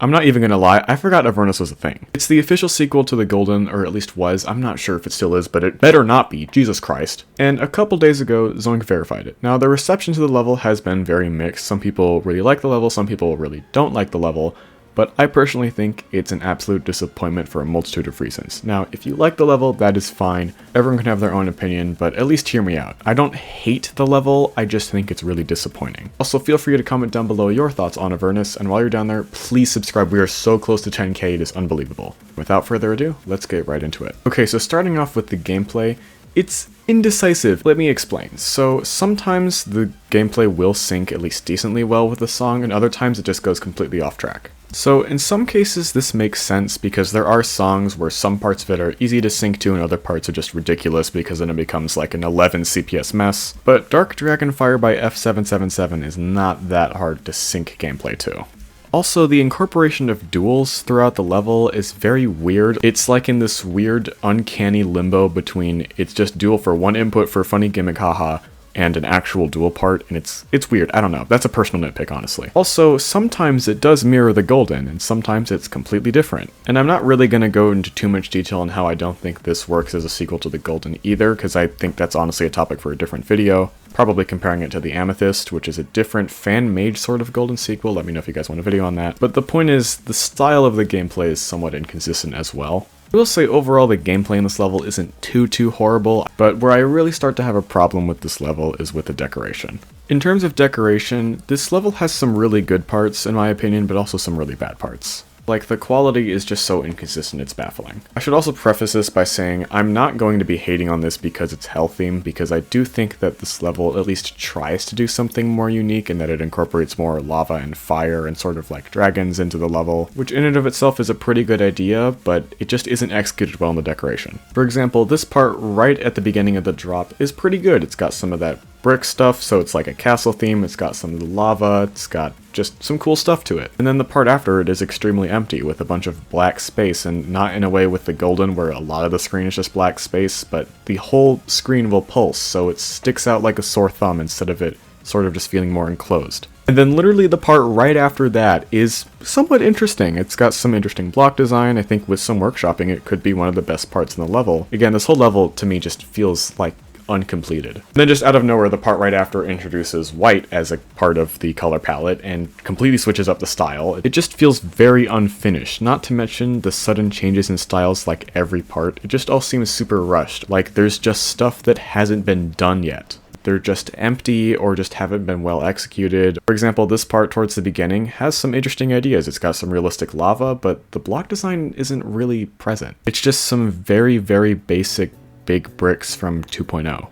I'm not even gonna lie, I forgot Avernus was a thing. It's the official sequel to the Golden, or at least was. I'm not sure if it still is, but it better not be, Jesus Christ. And a couple days ago, Zoink verified it. Now, the reception to the level has been very mixed. Some people really like the level, some people really don't like the level, but I personally think it's an absolute disappointment for a multitude of reasons. Now, if you like the level, that is fine. Everyone can have their own opinion, but at least hear me out. I don't hate the level, I just think it's really disappointing. Also, feel free to comment down below your thoughts on Avernus, and while you're down there, please subscribe. We are so close to 10k, it is unbelievable. Without further ado, let's get right into it. Okay, so starting off with the gameplay, it's indecisive. Let me explain. So sometimes the gameplay will sync at least decently well with the song, and other times it just goes completely off track. So in some cases this makes sense because there are songs where some parts of it are easy to sync to and other parts are just ridiculous because then it becomes like an 11 CPS mess. But Dark Dragonfire by F777 is not that hard to sync gameplay to. Also, the incorporation of duels throughout the level is very weird. It's like in this weird, uncanny limbo between it's just duel for one input for funny gimmick haha, and an actual duel part, and it's weird. I don't know. That's a personal nitpick, honestly. Also, sometimes it does mirror the Golden, and sometimes it's completely different. And I'm not really going to go into too much detail on how I don't think this works as a sequel to the Golden either, because I think that's honestly a topic for a different video. Probably comparing it to the Amethyst, which is a different fan-made sort of Golden sequel. Let me know if you guys want a video on that. But the point is, the style of the gameplay is somewhat inconsistent as well. I will say overall the gameplay in this level isn't too horrible, but where I really start to have a problem with this level is with the decoration. In terms of decoration, this level has some really good parts in my opinion, but also some really bad parts. Like, the quality is just so inconsistent, it's baffling. I should also preface this by saying I'm not going to be hating on this because it's hell themed, because I do think that this level at least tries to do something more unique in that it incorporates more lava and fire and sort of like dragons into the level, which in and of itself is a pretty good idea, but it just isn't executed well in the decoration. For example, this part right at the beginning of the drop is pretty good. It's got some of that brick stuff, so it's like a castle theme, it's got some of the lava, it's got just some cool stuff to it. And then the part after it is extremely empty with a bunch of black space, and not in a way with the Golden where a lot of the screen is just black space, but the whole screen will pulse, so it sticks out like a sore thumb instead of it sort of just feeling more enclosed. And then literally the part right after that is somewhat interesting. It's got some interesting block design. I think with some workshopping it could be one of the best parts in the level. Again, this whole level to me just feels like uncompleted. And then just out of nowhere, the part right after introduces white as a part of the color palette and completely switches up the style. It just feels very unfinished, not to mention the sudden changes in styles like every part. It just all seems super rushed, like there's just stuff that hasn't been done yet. They're just empty or just haven't been well executed. For example, this part towards the beginning has some interesting ideas. It's got some realistic lava, but the block design isn't really present. It's just some very basic big bricks from 2.0.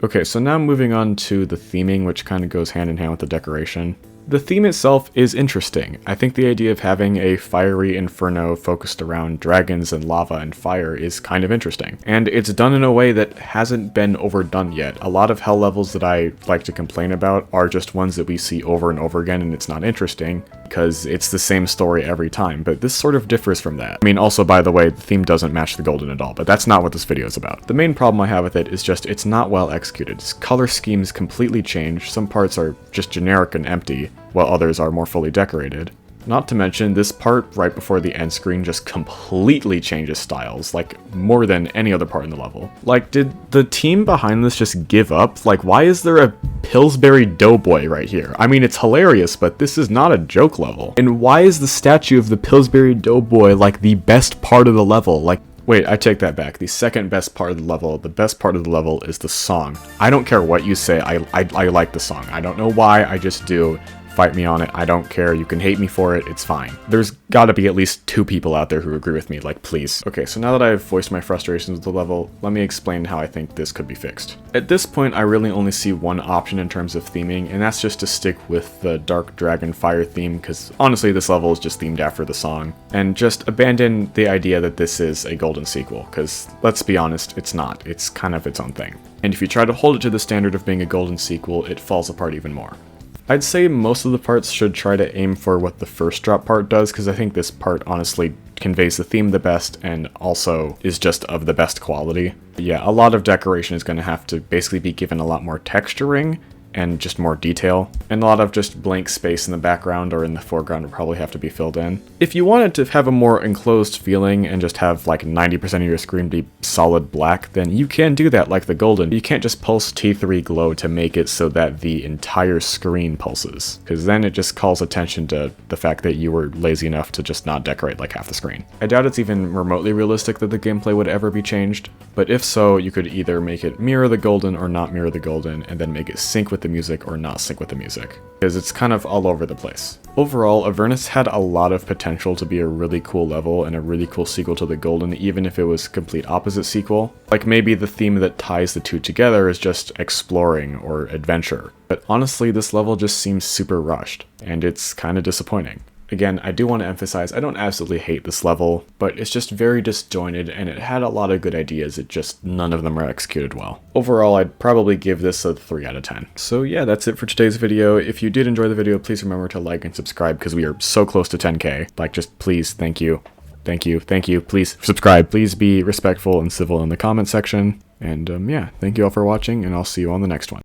Okay, so now moving on to the theming, which kind of goes hand in hand with the decoration. The theme itself is interesting. I think the idea of having a fiery inferno focused around dragons and lava and fire is kind of interesting. And it's done in a way that hasn't been overdone yet. A lot of hell levels that I like to complain about are just ones that we see over and over again and it's not interesting because it's the same story every time, but this sort of differs from that. I mean, also, by the way, the theme doesn't match the Golden at all, but that's not what this video is about. The main problem I have with it is just it's not well executed. Its color schemes completely change. Some parts are just generic and empty, while others are more fully decorated. Not to mention, this part right before the end screen just completely changes styles, like more than any other part in the level. Like, did the team behind this just give up? Like, why is there a Pillsbury Doughboy right here? I mean, it's hilarious, but this is not a joke level. And why is the statue of the Pillsbury Doughboy like the best part of the level? Like, wait, I take that back. The second best part of the level, the best part of the level is the song. I don't care what you say, I like the song. I don't know why, I just do. Fight me on it, I don't care, you can hate me for it, it's fine. There's gotta be at least 2 people out there who agree with me, like, please. Okay, so now that I've voiced my frustrations with the level, let me explain how I think this could be fixed. At this point, I really only see one option in terms of theming, and that's just to stick with the Dark Dragon Fire theme, because honestly, this level is just themed after the song, and just abandon the idea that this is a Golden sequel, because let's be honest, it's not. It's kind of its own thing. And if you try to hold it to the standard of being a Golden sequel, it falls apart even more. I'd say most of the parts should try to aim for what the first drop part does, because I think this part honestly conveys the theme the best and also is just of the best quality. But yeah, a lot of decoration is going to have to basically be given a lot more texturing, and just more detail, and a lot of just blank space in the background or in the foreground would probably have to be filled in. If you wanted to have a more enclosed feeling and just have like 90% of your screen be solid black, then you can do that like the Golden. You can't just pulse T3 glow to make it so that the entire screen pulses, because then it just calls attention to the fact that you were lazy enough to just not decorate like half the screen. I doubt it's even remotely realistic that the gameplay would ever be changed, but if so, you could either make it mirror the Golden or not mirror the Golden, and then make it sync with the music or not sync with the music, because it's kind of all over the place. Overall, Avernus had a lot of potential to be a really cool level and a really cool sequel to the Golden, even if it was a complete opposite sequel. Like maybe the theme that ties the two together is just exploring or adventure. But honestly, this level just seems super rushed, and it's kind of disappointing. Again, I do want to emphasize, I don't absolutely hate this level, but it's just very disjointed and it had a lot of good ideas, it just none of them are executed well. Overall, I'd probably give this a 3 out of 10. So yeah, that's it for today's video. If you did enjoy the video, please remember to like and subscribe because we are so close to 10K. Like, just please, thank you. Thank you, thank you, please subscribe. Please be respectful and civil in the comment section. And yeah, thank you all for watching, and I'll see you on the next one.